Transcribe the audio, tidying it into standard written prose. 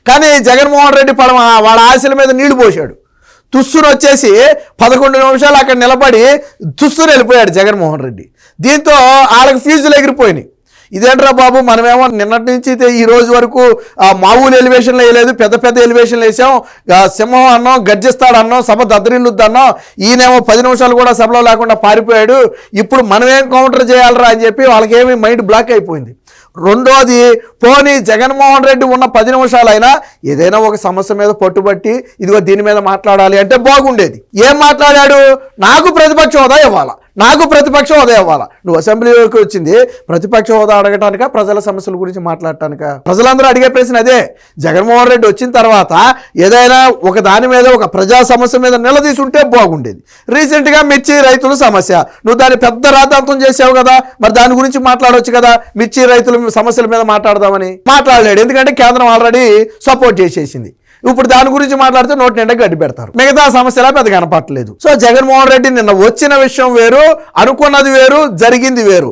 కానీ జగన్మోహన్ రెడ్డి వాళ్ళ ఆశల మీద నీళ్లు పోశాడు. తుస్సురు వచ్చేసి 11 నిమిషాలు అక్కడ నిలబడి తుస్సురు వెళ్ళిపోయాడు జగన్మోహన్ రెడ్డి. దీంతో వాళ్ళకి ఫీజులు ఎగిరిపోయినాయి. ఇదేంట్రా బాబు, మనమేమో నిన్నటి నుంచి ఈ రోజు వరకు మామూలు ఎలివేషన్లు వేయలేదు, పెద్ద పెద్ద ఎలివేషన్లు వేసాం, సింహం అన్నాం, గర్జిస్తాడన్నాం, సభ దద్దరిల్లుద్దన్నాం, ఈయనేమో 10 నిమిషాలు కూడా సభలో లేకుండా పారిపోయాడు, ఇప్పుడు మనమేం కౌంటర్ చేయాలరా అని చెప్పి వాళ్ళకేమీ మైండ్ బ్లాక్ అయిపోయింది. రెండోది, పోనీ జగన్మోహన్ రెడ్డి ఉన్న 10 నిమిషాలైనా ఏదైనా ఒక సమస్య మీద పట్టుబట్టి ఇదిగో దీని మీద మాట్లాడాలి అంటే బాగుండేది. ఏం మాట్లాడాడు? నాకు ప్రతిపక్ష హోదా ఇవ్వాలా, నాకు ప్రతిపక్ష హోదా ఇవ్వాలా. నువ్వు అసెంబ్లీలోకి వచ్చింది ప్రతిపక్ష హోదా అడగటానిక, ప్రజల సమస్యల గురించి మాట్లాడటానిక? ప్రజలందరూ అడిగే ప్రశ్న అదే. జగన్మోహన్ రెడ్డి వచ్చిన తర్వాత ఏదైనా ఒక దాని మీద, ఒక ప్రజా సమస్య మీద నిలదీసుంటే బాగుండేది. రీసెంట్గా మిర్చి రైతుల సమస్య, నువ్వు దాన్ని పెద్ద రాద్ధాంతం చేసావు కదా, మరి దాని గురించి మాట్లాడవచ్చు కదా. మిర్చి రైతుల సమస్యల మీద మాట్లాడదామని మాట్లాడలేడు, ఎందుకంటే కేంద్రం ఆల్రెడీ సపోర్ట్ చేసేసింది. ఇప్పుడు దాని గురించి మాట్లాడితే నోటి నిండా గడ్డి పెడతారు. మిగతా సమస్యలా పెద్ద కనపట్టలేదు. సో జగన్మోహన్ రెడ్డి నిన్న వచ్చిన విషయం వేరు, అనుకున్నది వేరు, జరిగింది వేరు.